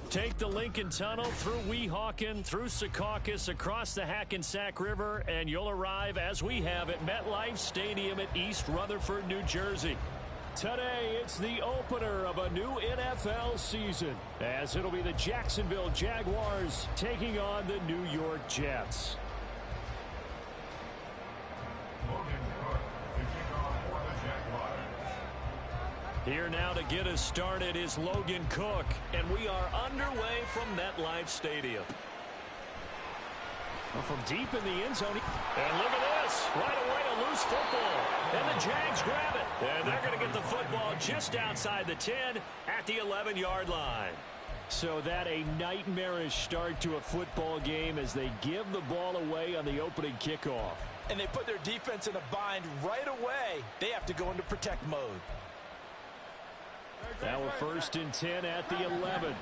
Take the Lincoln Tunnel through Weehawken, through Secaucus, across the Hackensack River, and you'll arrive, as we have, at MetLife Stadium at East Rutherford, New Jersey. Today, it's the opener of a new NFL season, as it'll be the Jacksonville Jaguars taking on the New York Jets. Here now to get us started is Logan Cook, and we are underway from MetLife Stadium. From deep in the end zone. And look at this. Right away, a loose football. And the Jags grab it. And they're going to get the football just outside the 10 at the 11-yard line. So that a nightmarish start to a football game as they give the ball away on the opening kickoff. And they put their defense in a bind right away. They have to go into protect mode. Now a 1st and 10 at the 11.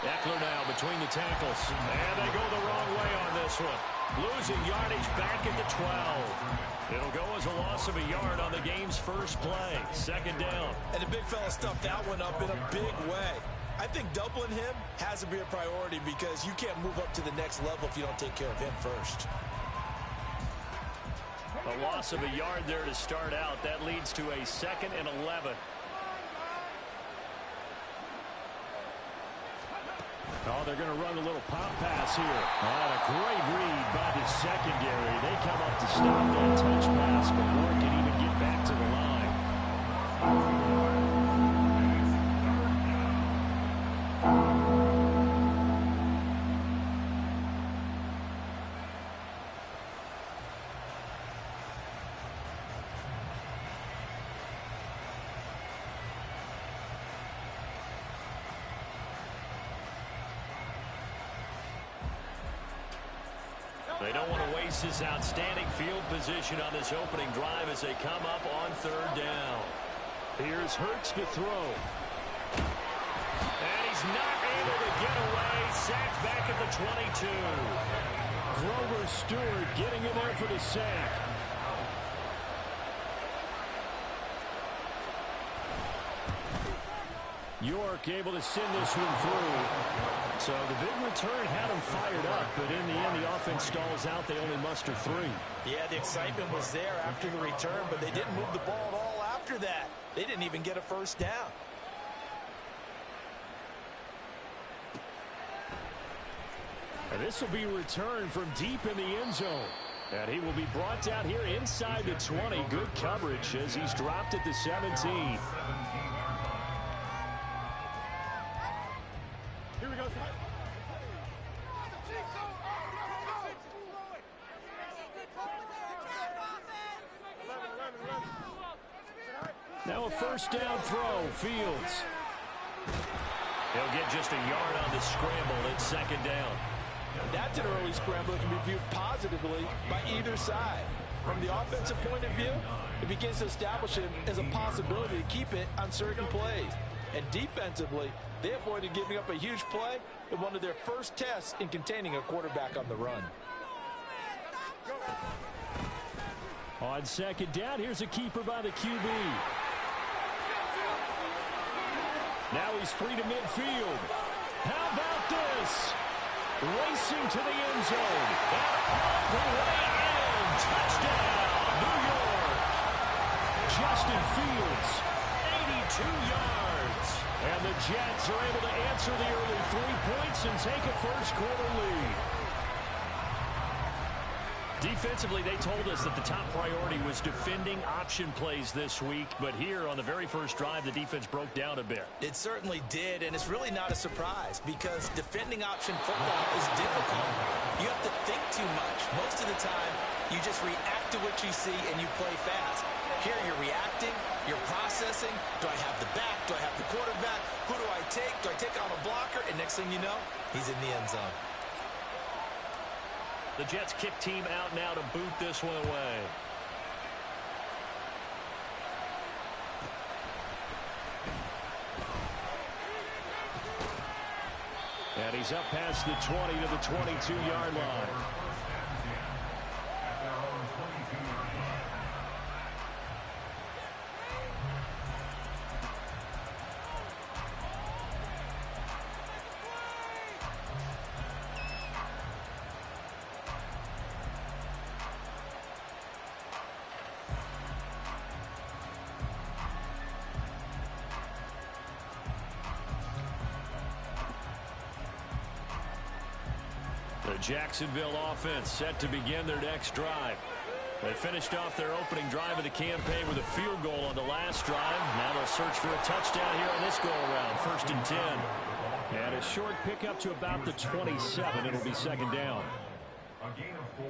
Eckler now between the tackles. And they go the wrong way on this one. Losing yardage back at the 12. It'll go as a loss of a yard on the game's first play. 2nd down. And the big fella stuffed that one up in a big way. I think doubling him has to be a priority because you can't move up to the next level if you don't take care of him first. A loss of a yard there to start out. That leads to a 2nd and 11. Oh, they're going to run a little pop pass here. Oh, a great read by the secondary. They come up to stop that touch pass before it can even get back to the line. They don't want to waste this outstanding field position on this opening drive as they come up on 3rd down. Here's Hurts to throw. And he's not able to get away. Sacked back at the 22. Grover Stewart getting in there for the sack. York able to send this one through. So the big return had them fired up, but in the end, the offense stalls out. They only muster 3. Yeah, the excitement was there after the return, but they didn't move the ball at all after that. They didn't even get a 1st down. And this will be returned from deep in the end zone. And he will be brought down here inside the 20. Good coverage as he's dropped at the 17. Now a 1st down throw, Fields. He'll get just a yard on the scramble. It's 2nd down. That's an early scramble that can be viewed positively by either side. From the offensive point of view, it begins to establish him as a possibility to keep it on certain plays. And defensively, they avoided giving up a huge play in one of their first tests in containing a quarterback on the run. On 2nd down, here's a keeper by the QB. Now he's free to midfield. How about this? Racing to the end zone. And all the way in. Touchdown, New York. Justin Fields, 82 yards. And the Jets are able to answer the early 3 points and take a 1st quarter lead. Defensively, they told us that the top priority was defending option plays this week. But here on the very first drive, the defense broke down a bit. It certainly did, and it's really not a surprise because defending option football is difficult. You have to think too much. Most of the time, you just react to what you see and you play fast. Here you're reacting, you're processing. Do I have the back? Do I have the quarterback? Who do I take? Do I take on a blocker? And next thing you know, he's in the end zone. The Jets kick team out now to boot this one away. And he's up past the 20 to the 22-yard line. Jacksonville offense set to begin their next drive. They finished off their opening drive of the campaign with a field goal on the last drive. Now they'll search for a touchdown here on this go-around. 1st and 10. And a short pickup to about the 27. It'll be second down. A gain of 4.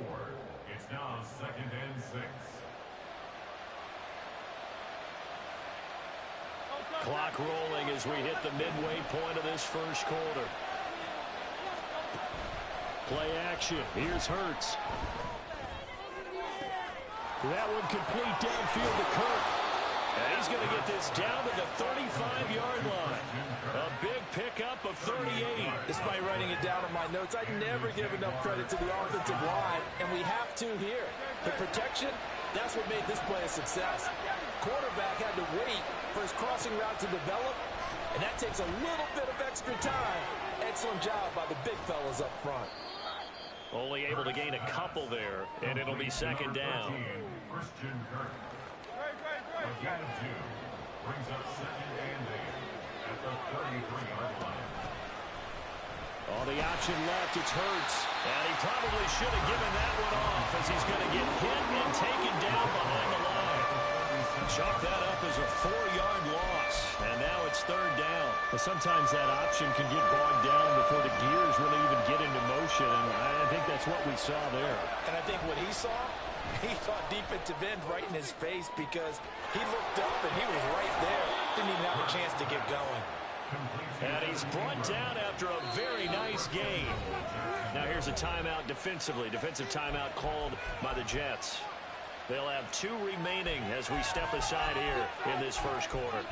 It's now 2nd and 6. Clock rolling as we hit the midway point of this first quarter. Play action. Here's Hurts. That one complete downfield to Kirk. And he's going to get this down to the 35-yard line. A big pickup of 38. Despite writing it down in my notes, I'd never give enough credit to the offensive line, and we have to here. The protection, that's what made this play a success. Quarterback had to wait for his crossing route to develop, and that takes a little bit of extra time. Excellent job by the big fellas up front. Only able to gain a couple there, and it'll be second down. Christian Kirk. A gain of 2 brings up 2nd and 8 at the 33-yard line. On the option left, it's Hurts. And he probably should have given that one off as he's going to get hit and taken down behind the line. Chalk that up as a 4-yard loss. And now it's 3rd down. But sometimes that option can get bogged down before the gears really even get into motion. And I think that's what we saw there. And I think what he saw defensive end right in his face because he looked up and he was right there. Didn't even have a chance to get going. And he's brought down after a very nice game. Now here's a timeout defensively. Defensive timeout called by the Jets. They'll have 2 remaining as we step aside here in this first quarter.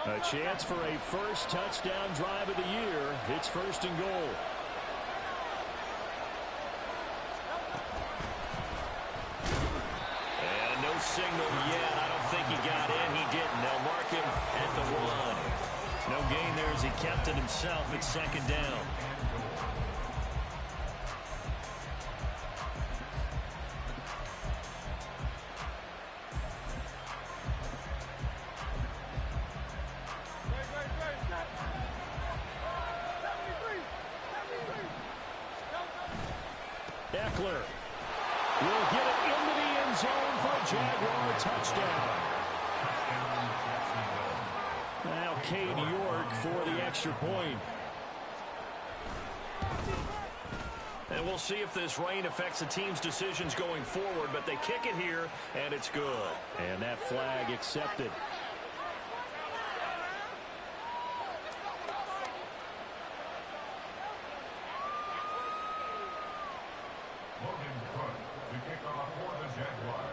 A chance for a first touchdown drive of the year. It's 1st and goal. And no signal yet. I don't think he got in. He didn't. They'll mark him at the 1. No gain there as he kept it himself at 2nd down. Eckler will get it into the end zone for a Jaguar touchdown. Now Cade York for the extra point. And we'll see if this rain affects the team's decisions going forward, but they kick it here, and it's good. And that flag accepted.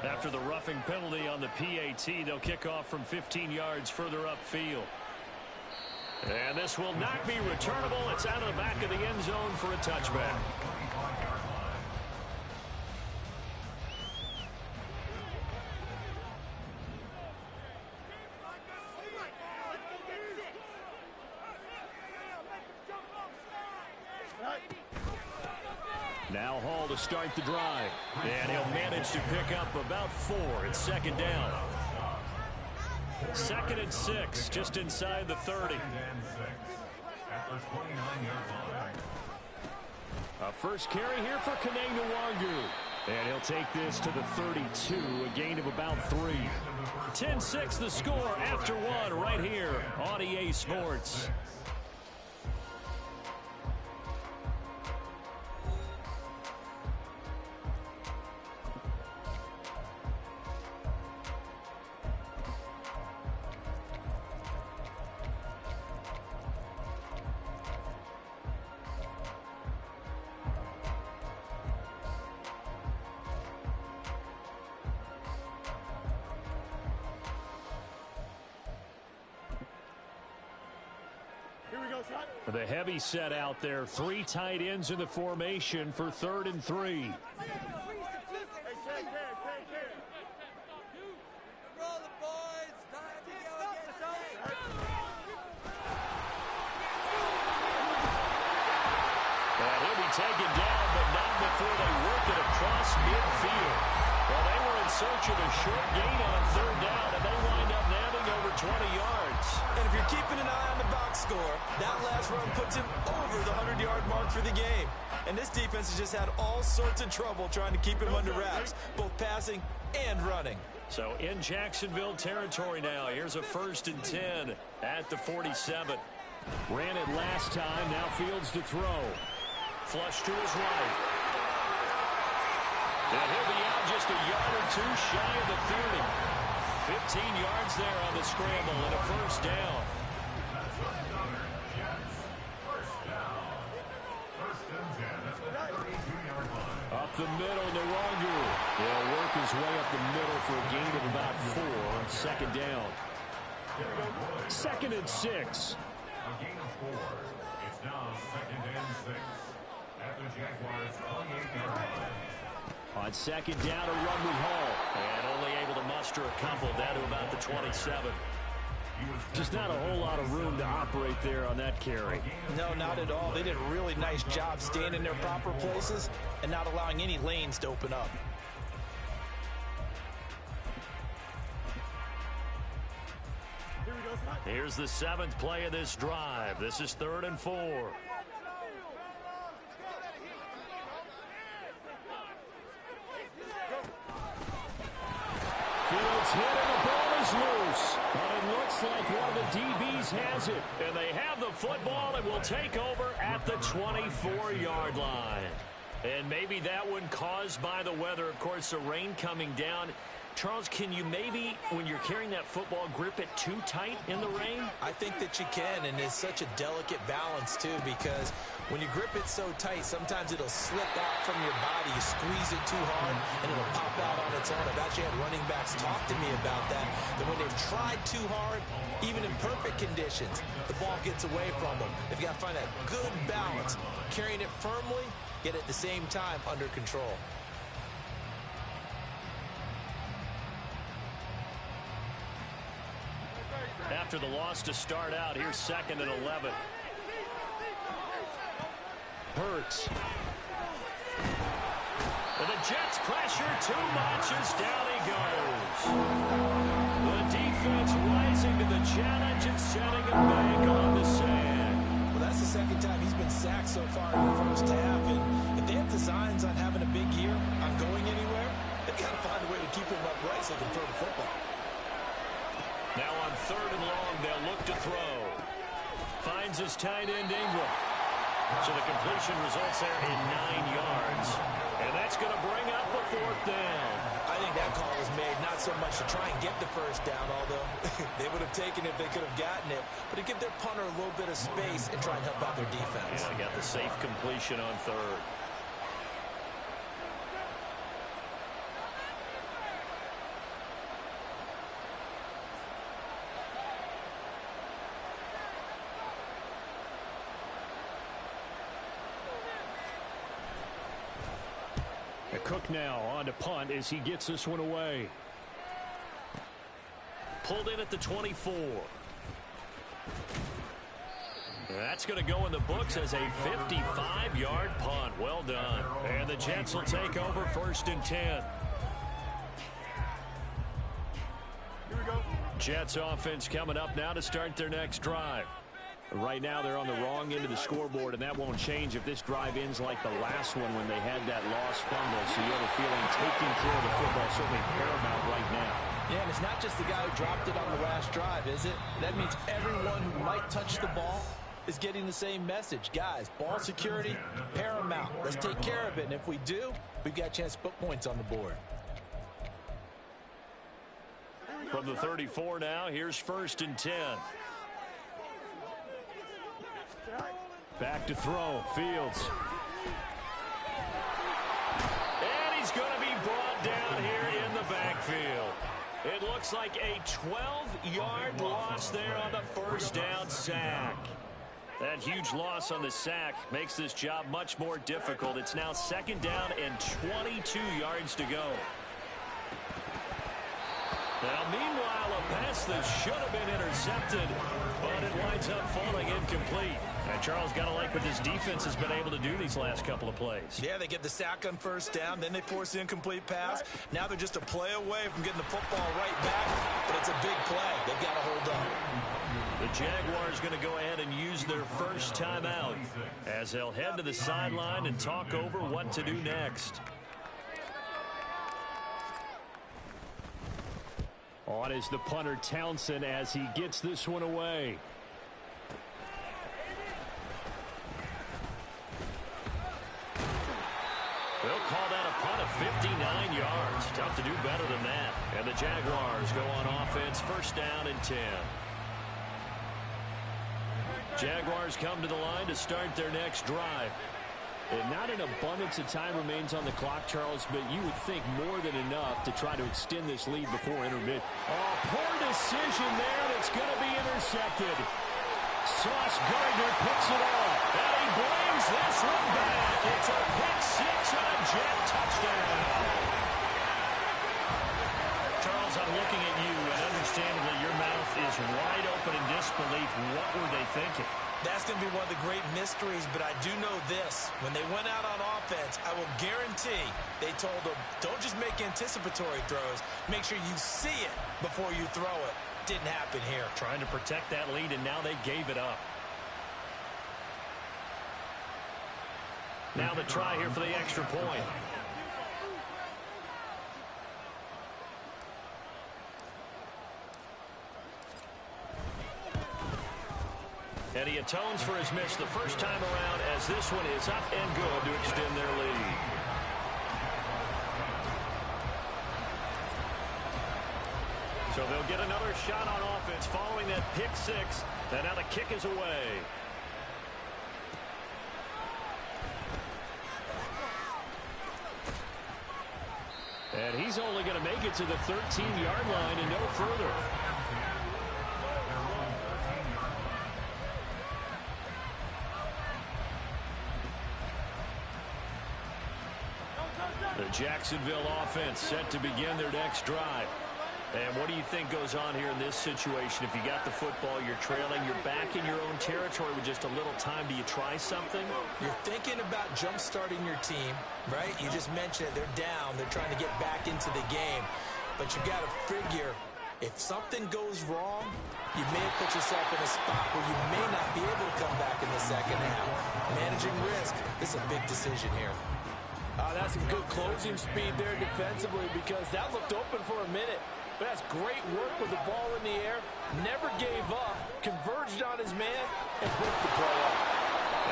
After the roughing penalty on the PAT, they'll kick off from 15 yards further upfield. And this will not be returnable. It's out of the back of the end zone for a touchback. Now Hall to start the drive. And he'll manage to pick up about 4. It's 2nd down. 2nd and 6, just inside the 30. A first carry here for Kaneng Nwangu. And he'll take this to the 32, a gain of about 3. 10-6 the score after 1 right here on EA Sports. The heavy set out there. 3 tight ends in the formation for 3rd and 3. And he'll be taken down, but not before they work it across midfield. Well, they were in search of a short gain on third down, and they wind up nabbing over 20 yards. And if you're keeping an eye on the box score, that last run puts him over the 100-yard mark for the game. And this defense has just had all sorts of trouble trying to keep him under wraps, both passing and running. So in Jacksonville territory now, here's a 1st and 10 at the 47. Ran it last time, now Fields to throw. Flush to his right. And he'll be out just a yard or two shy of the 30. 15 yards there on the scramble and a 1st down. That's another JAX first down. 1st and 10 at the 32-yard line. Up the middle, Nwangu. He'll work his way up the middle for a gain of about 4 on 2nd down. 2nd and 6. A gain of 4. It's now 2nd and 6 at the Jaguars' 28-yard line. On 2nd down, a run with Hall. And only able to muster a couple down to about the 27. Just not a whole lot of room to operate there on that carry. No, not at all. They did a really nice job staying in their proper places and not allowing any lanes to open up. Here's the 7th play of this drive. This is 3rd and 4. Fields hit and the ball is loose. But it looks like one of the DBs has it. And they have the football and will take over at the 24-yard line. And maybe that one caused by the weather. Of course, the rain coming down. Charles, can you maybe, when you're carrying that football, grip it too tight in the rain? I think that you can, and it's such a delicate balance, too, because when you grip it so tight, sometimes it'll slip out from your body. You squeeze it too hard, and it'll pop out on its own. I've actually had running backs talk to me about that when they've tried too hard, even in perfect conditions, the ball gets away from them. They've got to find that good balance, carrying it firmly, yet at the same time under control. After the loss to start out, here's 2nd and 11. Hurts. And the Jets pressure too much as down he goes. The defense rising to the challenge and setting a bank on the sand. Well, that's the 2nd time he's been sacked so far in the 1st half. And if they have designs on having a big year, on going anywhere, they've got to find a way to keep him upright so they can throw the football. Now on 3rd and long, they'll look to throw. Finds his tight end, Ingram. So the completion results there in 9 yards. And that's going to bring up a 4th down. I think that call was made not so much to try and get the 1st down, although they would have taken it if they could have gotten it, but to give their punter a little bit of space and try and help out their defense. Yeah, they got the safe completion on 3rd. Cook now on to punt as he gets this one away. Pulled in at the 24. That's going to go in the books as a 55-yard punt. Well done. And the Jets will take over 1st and 10. Here we go. Jets offense coming up now to start their next drive. Right now they're on the wrong end of the scoreboard, and that won't change if this drive ends like the last one when they had that lost fumble. So you have a feeling taking care of the football is certainly paramount right now. Yeah, and it's not just the guy who dropped it on the last drive, is it? That means everyone who might touch the ball is getting the same message. Guys, ball security, paramount. Let's take care of it, and if we do, we've got a chance to put points on the board. From the 34 now, here's 1st and 10. Back to throw, Fields. And he's going to be brought down here in the backfield. It looks like a 12-yard loss there on the 1st down sack. That huge loss on the sack makes this job much more difficult. It's now 2nd down and 22 yards to go. Now, meanwhile, a pass that should have been intercepted, but it winds up falling incomplete. And Charles, got to like what this defense has been able to do these last couple of plays. Yeah, they get the sack on first down, then they force the incomplete pass. Now they're just a play away from getting the football right back, but it's a big play. They've got to hold up. The Jaguars going to go ahead and use their first timeout as they'll head to the sideline and talk over what to do next. On is the punter Townsend as he gets this one away. They'll call that a punt of 59 yards. Tough to do better than that. And the Jaguars go on offense, first down and 10. Jaguars come to the line to start their next drive. And not an abundance of time remains on the clock, Charles, but you would think more than enough to try to extend this lead before intermission. Oh, poor decision there that's going to be intercepted. Sauce Gardner picks it off, and he brings this one back. It's a pick six and a Jet touchdown. Charles, I'm looking at you, and understandably your mouth is wide open in disbelief. What were they thinking? That's going to be one of the great mysteries, but I do know this. When they went out on offense, I will guarantee they told them, don't just make anticipatory throws. Make sure you see it before you throw it. Didn't happen here. Trying to protect that lead, and now they gave it up. Now the try here for the extra point. And he atones for his miss the first time around as this one is up and good to extend their lead. So they'll get another shot on offense following that pick six. And now the kick is away. And he's only going to make it to the 13-yard line and no further. The Jacksonville offense set to begin their next drive. And what do you think goes on here in this situation? If you got the football, you're trailing, you're back in your own territory with just a little time. Do you try something? You're thinking about jump-starting your team, right? You just mentioned it. They're down. They're trying to get back into the game. But you got to figure, if something goes wrong, you may have put yourself in a spot where you may not be able to come back in the second half. Managing risk, this is a big decision here. That's some good closing speed there defensively because that looked open for a minute. But that's great work with the ball in the air. Never gave up, converged on his man, and broke the play up.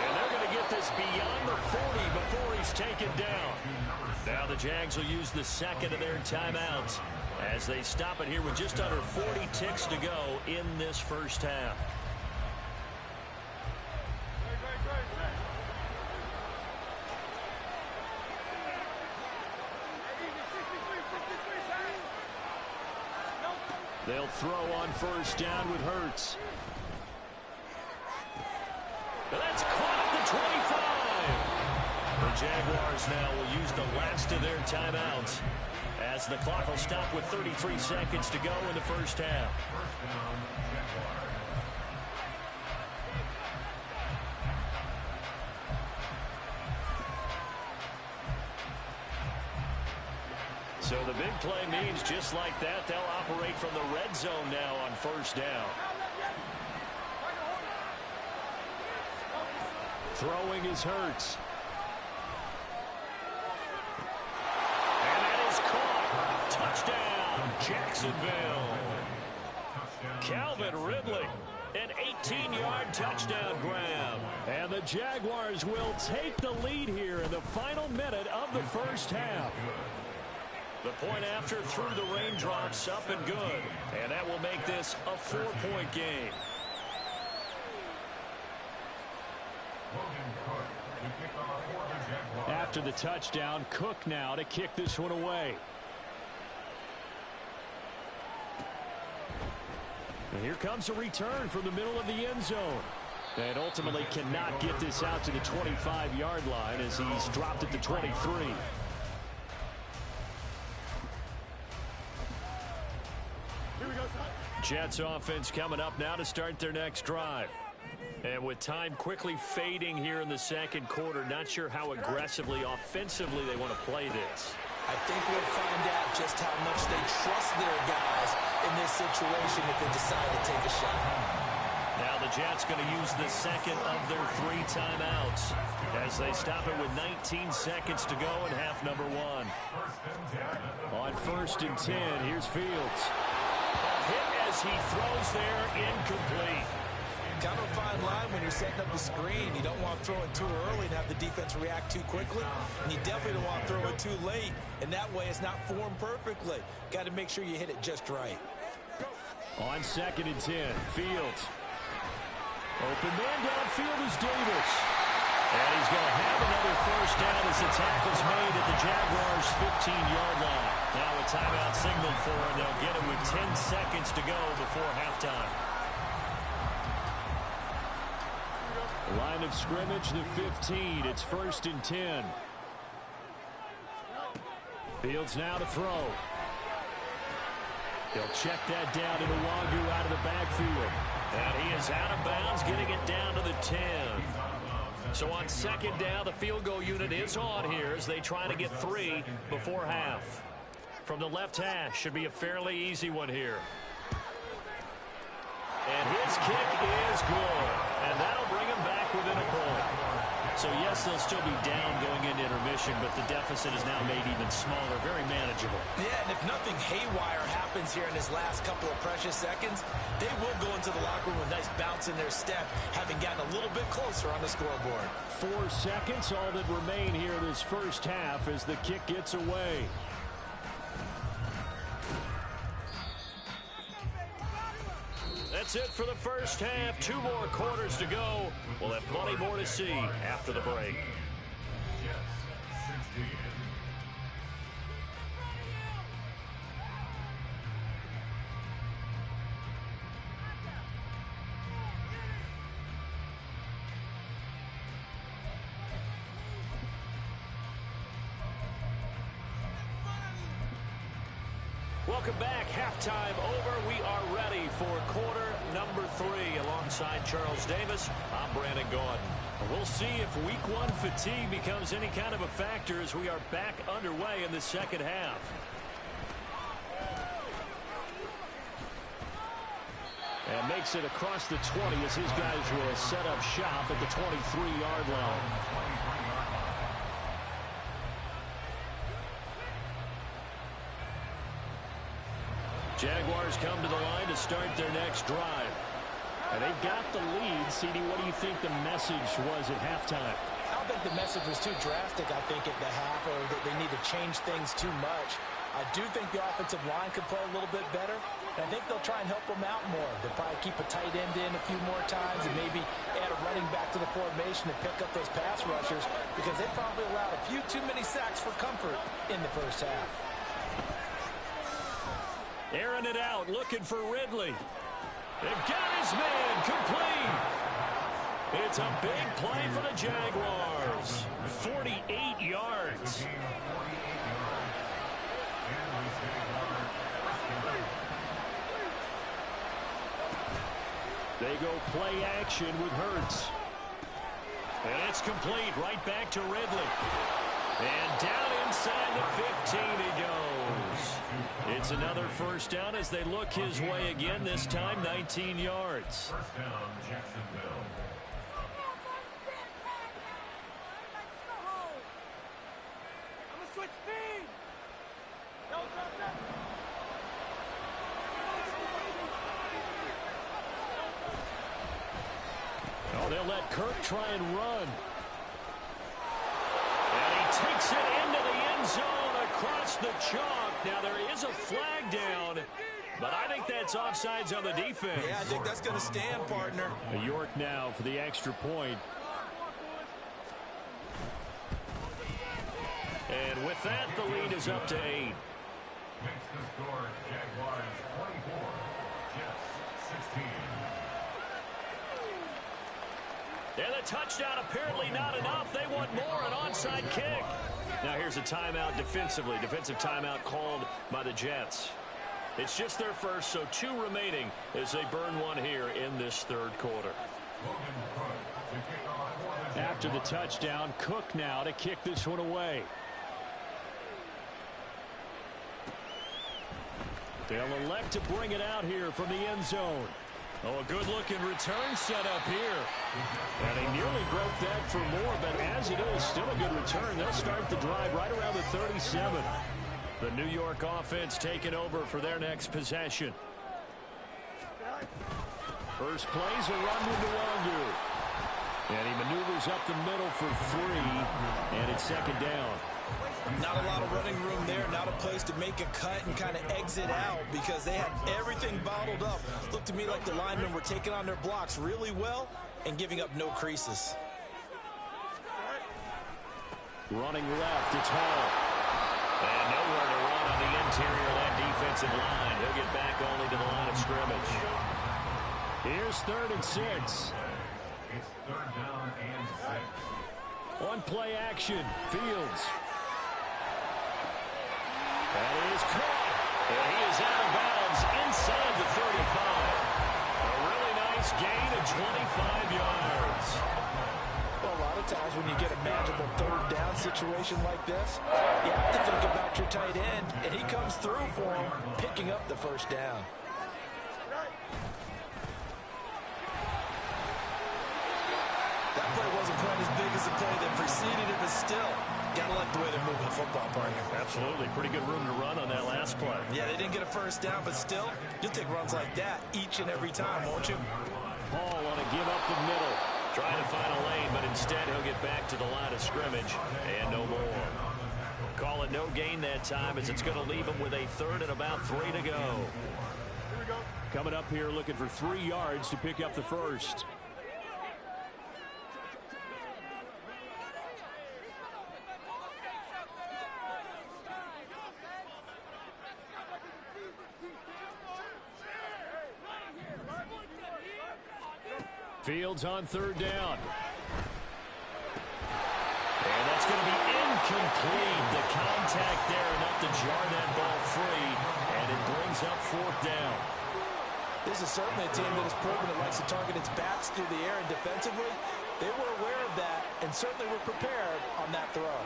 And they're going to get this beyond the 40 before he's taken down. Now the Jags will use the second of their timeouts as they stop it here with just under 40 ticks to go in this first half. They'll throw on first down with Hurts. That's caught at the 25. The Jaguars now will use the last of their timeouts as the clock will stop with 33 seconds to go in the first half. So the big play means just like that, they'll operate from the red zone now on first down. Throwing is Hurts. And that is caught. Touchdown, Jacksonville. Calvin Ridley, an 18-yard touchdown grab. And the Jaguars will take the lead here in the final minute of the first half. The point after through the raindrops, up and good. And that will make this a 4-point game. After the touchdown, Cook now to kick this one away. And here comes a return from the middle of the end zone. And ultimately cannot get this out to the 25-yard line as he's dropped at the 23. Jets offense coming up now to start their next drive. And with time quickly fading here in the second quarter, not sure how aggressively, offensively they want to play this. I think we'll find out just how much they trust their guys in this situation if they decide to take a shot. Now the Jets going to use the second of their 3 timeouts as they stop it with 19 seconds to go in half number 1. On 1st and 10, here's Fields. A hit as he throws there, incomplete. Kind of a fine line when you're setting up the screen. You don't want to throw it too early and have the defense react too quickly. And you definitely don't want to throw it too late. And that way it's not formed perfectly. Got to make sure you hit it just right. On 2nd and 10, Fields. Open man downfield is Davis. And he's going to have another first down as the tackle's made at the Jaguars' 15-yard line. Now a timeout signaled for, and they'll get it with 10 seconds to go before halftime. Line of scrimmage, the 15. It's 1st and 10. Fields now to throw. He'll check that down to Nwangu out of the backfield. And he is out of bounds, getting it down to the 10. So on 2nd down, the field goal unit is on here as they try to get 3 before half. From the left hash, should be a fairly easy one here. And his kick is good. And that'll bring him back within a point. So, yes, they'll still be down going into intermission, but the deficit is now made even smaller, very manageable. Yeah, and if nothing haywire happens here in his last couple of precious seconds, they will go into the locker room with a nice bounce in their step, having gotten a little bit closer on the scoreboard. 4 seconds, all that remain here this first half as the kick gets away. That's it for the first half. 2 more quarters to go. We'll have plenty more to see after the break. Welcome back. Halftime over. We are ready for quarter number 3. Alongside Charles Davis, I'm Brandon Gaudin. We'll see if week 1 fatigue becomes any kind of a factor as we are back underway in the second half. And makes it across the 20 as his guys will set up shop at the 23-yard line. Jaguars come to the line to start their next drive. And they've got the lead. CD, what do you think the message was at halftime? I don't think the message was too drastic, I think, at the half, or that they need to change things too much. I do think the offensive line could play a little bit better. And I think they'll try and help them out more. They'll probably keep a tight end in a few more times and maybe add a running back to the formation and pick up those pass rushers because they probably allowed a few too many sacks for comfort in the first half. Airing it out, looking for Ridley. They got his man, complete. It's a big play for the Jaguars. 48 yards. They go play action with Hurts. And it's complete, right back to Ridley. And down inside the 15 he goes. It's another first down as they look his way again, this time 19 yards. First down, Jacksonville. I'm gonna switch speed. Oh, they'll let Kirk try and run. And he takes it into the end zone across the chalk. Now there is a flag down, but I think that's offsides on the defense. Yeah, I think that's going to stand, partner. York now for the extra point. And with that, the lead is up to 8. Makes the score Jaguars 24, Jets 16. And the touchdown apparently not enough. They want more, an onside kick. Now here's a timeout defensively. Defensive timeout called by the Jets. It's just their first, so 2 remaining as they burn one here in this third quarter. After the touchdown, Cook now to kick this one away. They'll elect to bring it out here from the end zone. Oh, a good-looking return set up here. And he nearly broke that for more, but as it is, still a good return. They'll start the drive right around the 37. The New York offense taking over for their next possession. First play's a run with Nwangu. And he maneuvers up the middle for 3, and it's second down. Not a lot of running room there, not a place to make a cut and kind of exit out because they had everything bottled up. Looked to me like the linemen were taking on their blocks really well and giving up no creases. Running left, it's Hall. And nowhere to run on the interior of that defensive line. He'll get back only to the line of scrimmage. Here's 3rd and 6. It's 3rd down and 6. On play action, Fields. That is caught. And he is out of bounds inside the 35. A really nice gain of 25 yards. Well, a lot of times when you get a magical 3rd down situation like this, you have to think about your tight end, and he comes through for him, picking up the first down. That play wasn't quite as big as the play that preceded it, but still, gotta like the way they're moving the football, partner. Absolutely. Pretty good room to run on that last play. Yeah, they didn't get a first down, but still, you'll take runs like that each and every time, won't you? Paul want to give up the middle. Trying to find a lane, but instead he'll get back to the line of scrimmage and no more. Call it no gain that time as it's going to leave him with a 3rd and about 3 to go. Coming up here looking for 3 yards to pick up the first. Fields on 3rd down. And that's going to be incomplete. The contact there enough to jar that ball free, and it brings up 4th down. This is certainly a team that has proven it likes to target its backs through the air, and defensively, they were aware of that and certainly were prepared on that throw.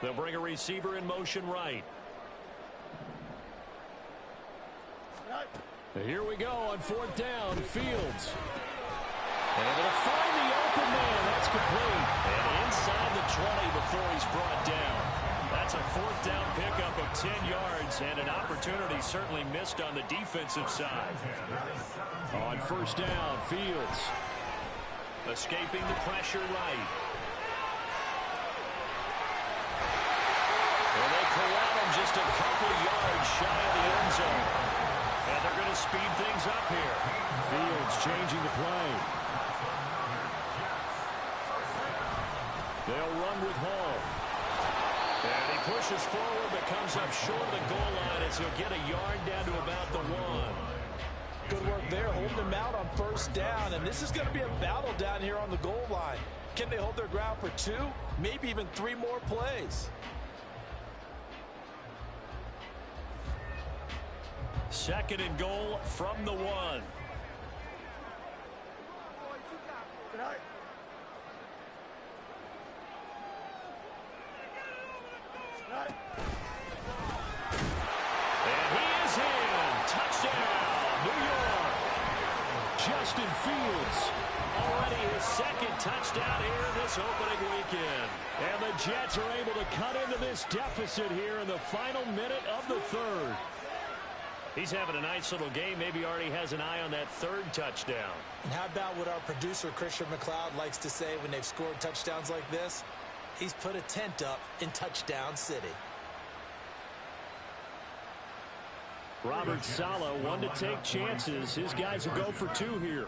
They'll bring a receiver in motion right. Here we go on 4th down, Fields. Able to find the open man. That's complete. And inside the 20 before he's brought down. That's a 4th down pickup of 10 yards and an opportunity certainly missed on the defensive side. On 1st down, Fields. Escaping the pressure right. And they corral him just a couple yards shy of the end zone. And they're going to speed things up here. Fields changing the play. They'll run with Hall. And he pushes forward but comes up short of the goal line as he'll get a yard down to about the 1. Good work there, holding them out on 1st down. And this is going to be a battle down here on the goal line. Can they hold their ground for 2, maybe even 3 more plays? 2nd and goal from the 1. And he is in. Touchdown, New York. Justin Fields, already his 2nd touchdown here this opening weekend. And the Jets are able to cut into this deficit here in the final minute of the 3rd. He's having a nice little game. Maybe already has an eye on that 3rd touchdown. And how about what our producer, Christian McLeod, likes to say when they've scored touchdowns like this? He's put a tent up in Touchdown City. Robert Saleh, one to take chances. His guys will go for 2 here.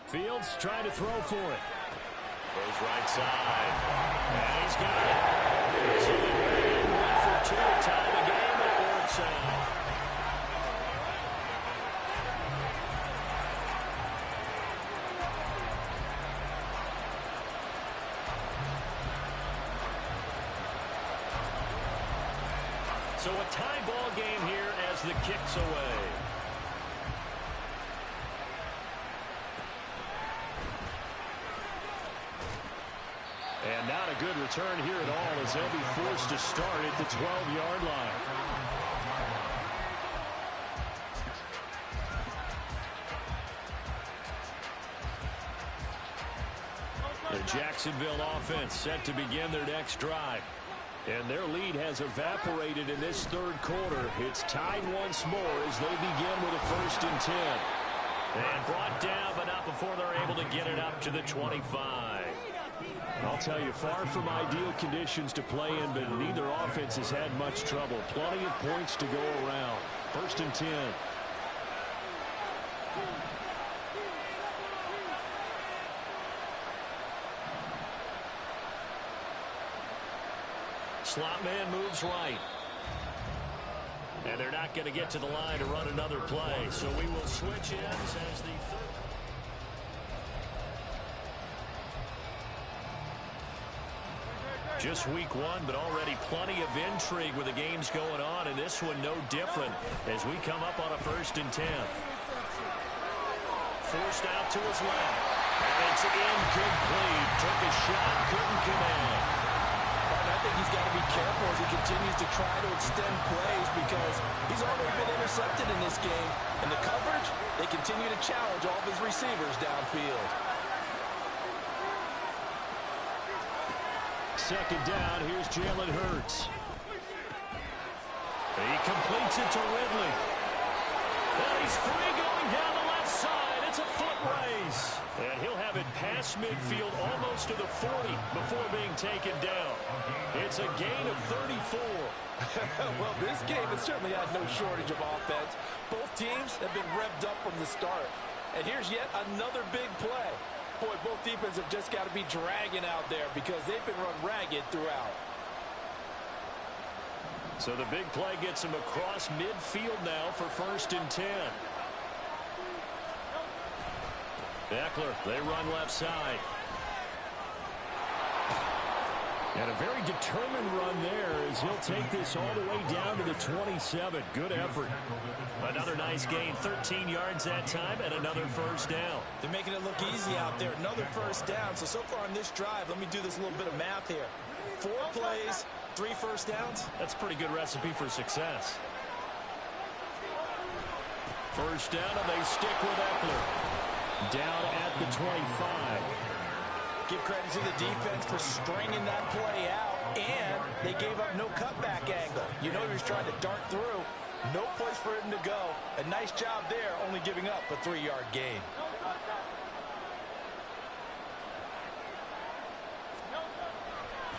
Fields trying to throw for it. Goes right side. And he's got it. So they win for 2 to tie the game at fourth side. So a tie ball game here as the kick's away. And not a good return here at all as they'll be forced to start at the 12-yard line. The Jacksonville offense set to begin their next drive. And their lead has evaporated in this third quarter. It's tied once more as they begin with a 1st and 10. And brought down, but not before they're able to get it up to the 25. I'll tell you, far from ideal conditions to play in, but neither offense has had much trouble. Plenty of points to go around. 1st and 10. Slot man moves right. And they're not going to get to the line to run another play. So we will switch ends as the third. Just week 1, but already plenty of intrigue with the games going on. And this one no different as we come up on a 1st and 10. Forced out to his left. And it's incomplete. Took a shot, couldn't connect. I think he's got to be careful as he continues to try to extend plays because he's already been intercepted in this game. And the coverage, they continue to challenge all of his receivers downfield. 2nd down, here's Jalen Hurts. He completes it to Ridley. And he's free going down the left side. It's a foot race. And he'll have it past midfield almost to the 40 before being taken down. It's a gain of 34. Well, this game has certainly had no shortage of offense. Both teams have been revved up from the start. And here's yet another big play. Boy, both defenses have just got to be dragging out there because they've been run ragged throughout. So the big play gets him across midfield now for 1st and 10. Eckler, they run left side. And a very determined run there as he'll take this all the way down to the 27. Good effort. Another nice gain, 13 yards that time, and another 1st down. They're making it look easy out there. Another 1st down. So far on this drive, let me do this little bit of math here. 4 plays, 3 1st downs. That's a pretty good recipe for success. 1st down, and they stick with Eckler. Down at the 25. Give credit to the defense for stringing that play out, and they gave up no cutback angle. You know he was trying to dart through. No place for him to go. A nice job there, only giving up a 3-yard gain.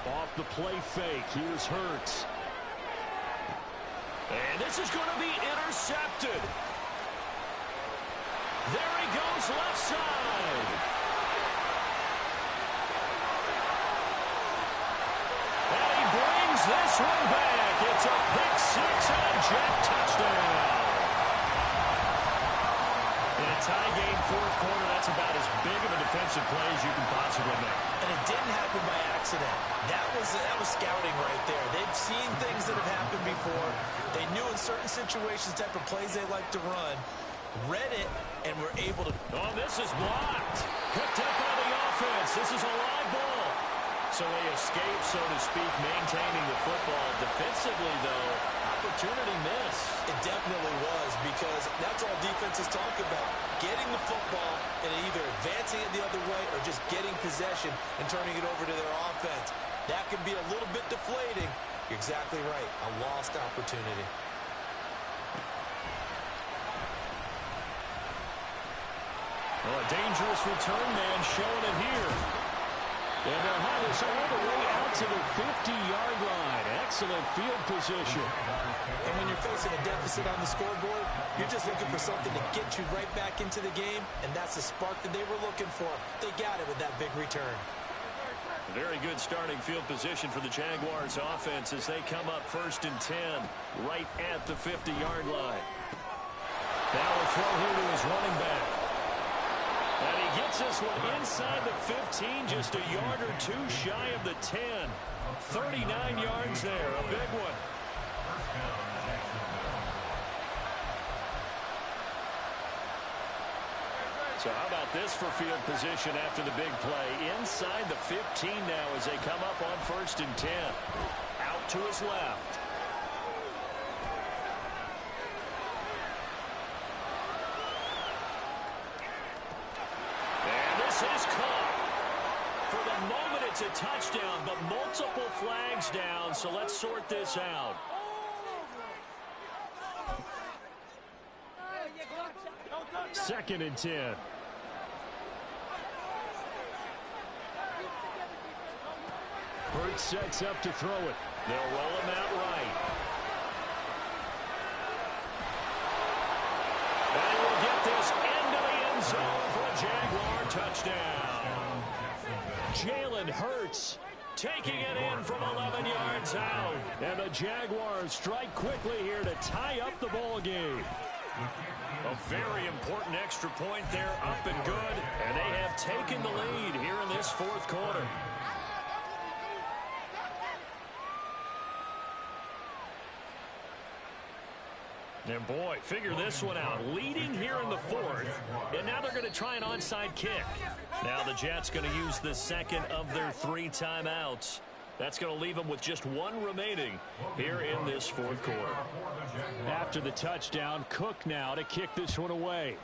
Off the play fake, here's Hurts. And this is going to be intercepted. There he goes, left side. And he brings this one back. It's a pick 6 and a jet touchdown. In a tie game, 4th quarter, that's about as big of a defensive play as you can possibly make. And it didn't happen by accident. That was scouting right there. They've seen things that have happened before. They knew in certain situations the type of plays they like to run. Read it, and were able to... Oh, this is blocked. Picked up by the offense. This is a live ball. So they escape, so to speak, maintaining the football. Defensively, though, opportunity miss. It definitely was, because that's all defenses talk about. Getting the football and either advancing it the other way or just getting possession and turning it over to their offense. That can be a little bit deflating. You're exactly right. A lost opportunity. Well, a dangerous return man showing it here. And they'll have this all the way out to the 50-yard line. Excellent field position. And when you're facing a deficit on the scoreboard, you're just looking for something to get you right back into the game, and that's the spark that they were looking for. They got it with that big return. Very good starting field position for the Jaguars offense as they come up 1st and 10 right at the 50-yard line. Now a throw here to his running back. And he gets this one inside the 15, just a yard or two shy of the 10. 39 yards there, a big one. So how about this for field position after the big play? Inside the 15 now as they come up on 1st and 10. Out to his left. And this is caught. For the moment, it's a touchdown, but multiple flags down, so let's sort this out. Second and 10. Hurts sets up to throw it. They'll roll him out right. And we'll get this into the end zone for a Jaguar touchdown. Jalen Hurts taking it in from 11 yards out. And the Jaguars strike quickly here to tie up the ball game. A very important extra point there, up and good. And they have taken the lead here in this 4th quarter. And boy, figure this one out. Leading here in the 4th, and now they're going to try an onside kick. Now the Jets going to use the second of their 3 timeouts. That's going to leave them with just 1 remaining here in this 4th quarter. After the touchdown, Cook now to kick this one away.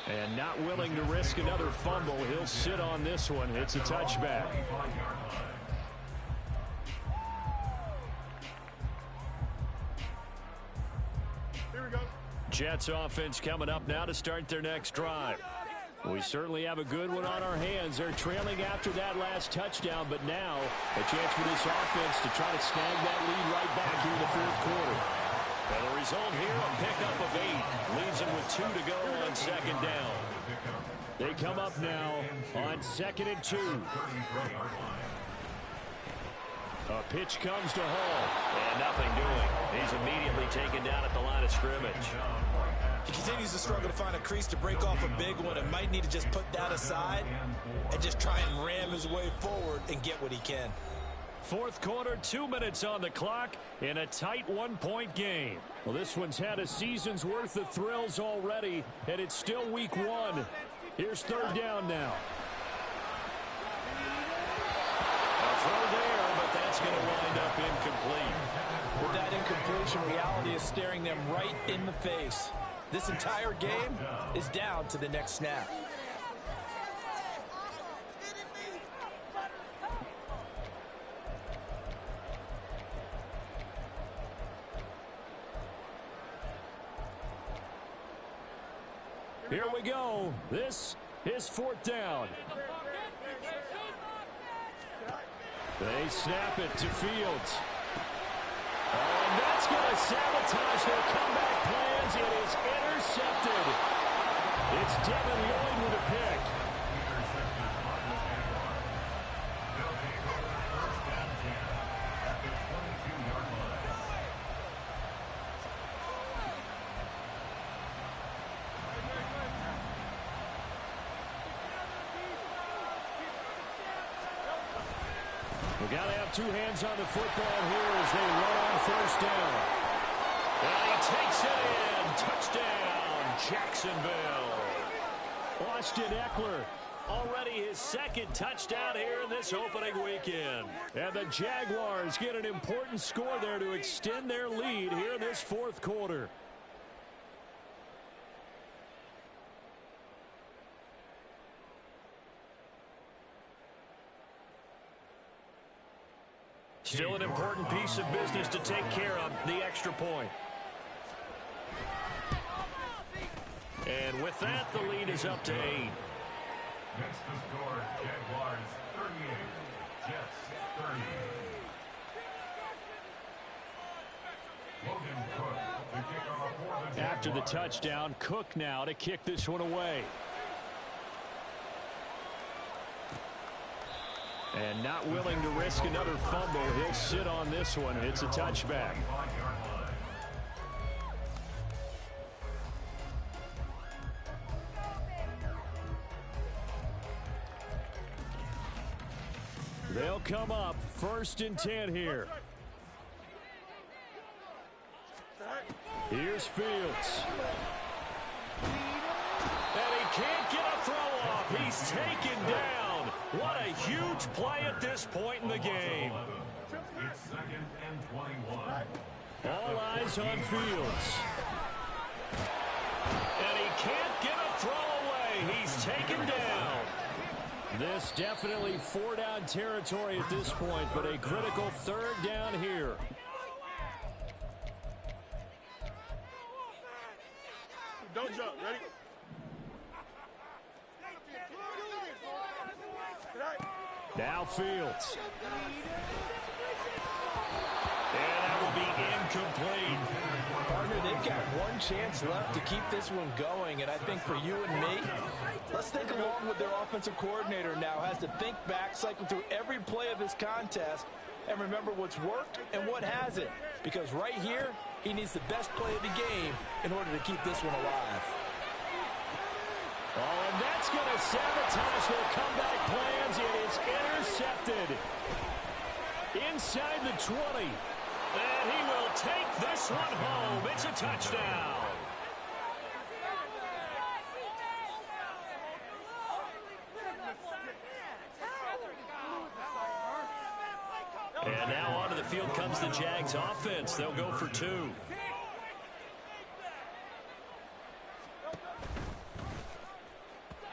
And not willing to risk another fumble. He'll sit on this one. It's a touchback. Jets offense coming up now to start their next drive. We certainly have a good one on our hands. They're trailing after that last touchdown, but now a chance for this offense to try to snag that lead right back here in the 4th quarter. And the result here, a pickup of 8. Leaves them with 2 to go on 2nd down. They come up now on 2nd and 2. A pitch comes to Hall. And nothing doing. He's immediately taken down at the line of scrimmage. He continues to struggle to find a crease to break off a big one and might need to just put that aside and just try and ram his way forward and get what he can. 4th quarter, 2 minutes on the clock in a tight 1-point game. Well, this one's had a season's worth of thrills already, and it's still week 1. Here's 3rd down now. A throw there, but that's going to wind up incomplete. With that incompletion, reality is staring them right in the face. This entire game is down to the next snap. Here we go. This is 4th down. They snap it to Fields. And that's going to sabotage their comeback plans. It is intercepted. It's Devin Lloyd with a pick. We got to have 2 hands on the football here as they run on 1st down. And he takes it in. Touchdown, Jacksonville. Austin Eckler, already his 2nd touchdown here in this opening weekend. And the Jaguars get an important score there to extend their lead here in this 4th quarter. Still an important piece of business to take care of, the extra point. And with that, the lead is up to 8. Next to score, Jaguars 38, Jets 30. Logan Cook to kick off for the Jaguars. After the touchdown, Cook now to kick this one away. And not willing to risk another fumble. He'll sit on this one. It's a touchback. They'll come up 1st and 10 here. Here's Fields. And he can't get a throw off. He's taken down. What a huge play at this point in the game. It's 2nd and 21. All eyes on Fields. And he can't get a throw away. He's taken down. This definitely 4-down territory at this point, but a critical 3rd down here. Don't jump. Ready? Now Fields. And that will be incomplete. Partner, they've got one chance left to keep this one going, and I think for you and me, let's think along with their offensive coordinator now. Has to think back, cycle through every play of this contest, and remember what's worked and what hasn't. Because right here, he needs the best play of the game in order to keep this one alive. Oh, and that's going to sabotage their comeback plans. It is intercepted inside the 20. And he will take this one home. It's a touchdown. And now onto the field comes the JAX offense. They'll go for 2.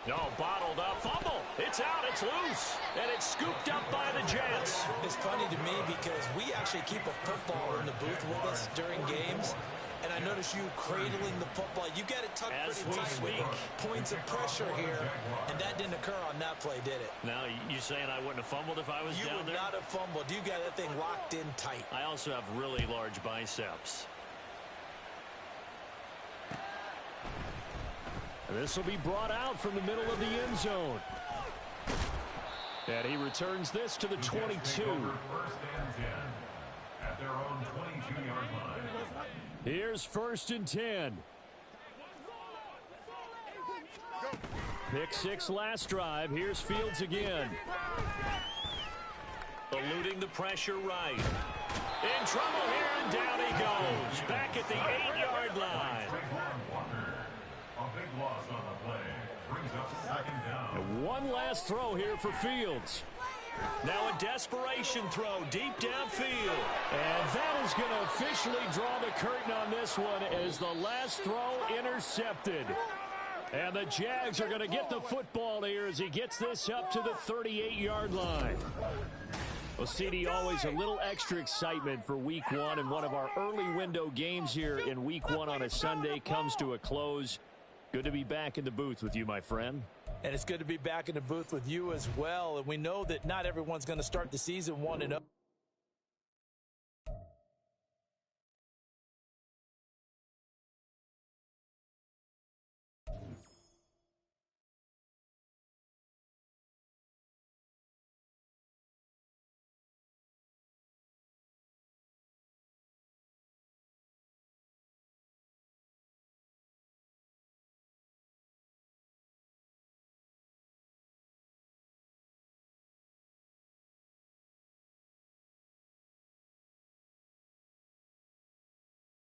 No, bottled up, fumble. It's out, it's loose, and it's scooped up by the Jets. It's funny to me because we actually keep a football in the booth with us during games, and I notice you cradling the football. You got it tucked As pretty we tight speak. with points of pressure here, and that didn't occur on that play, did it? Now, you saying I wouldn't have fumbled if I was You down would there? not have fumbled. You got that thing locked in tight. I also have really large biceps. This will be brought out from the middle of the end zone. And he returns this to the 22. 1st and 10 at their own 22-yard line. Here's 1st and 10. Pick 6 last drive. Here's Fields again. Eluding the pressure right. In trouble here, and down he goes. Back at the 8-yard line. A big loss on the play. Brings up 2nd down. And one last throw here for Fields. Now a desperation throw deep downfield. And that is going to officially draw the curtain on this one as the last throw intercepted. And the Jags are going to get the football here as he gets this up to the 38-yard line. Well, CD, always a little extra excitement for Week 1, and one of our early window games here in Week 1 on a Sunday comes to a close. Good to be back in the booth with you, my friend. And it's good to be back in the booth with you as well. And we know that not everyone's going to start the season 1-0.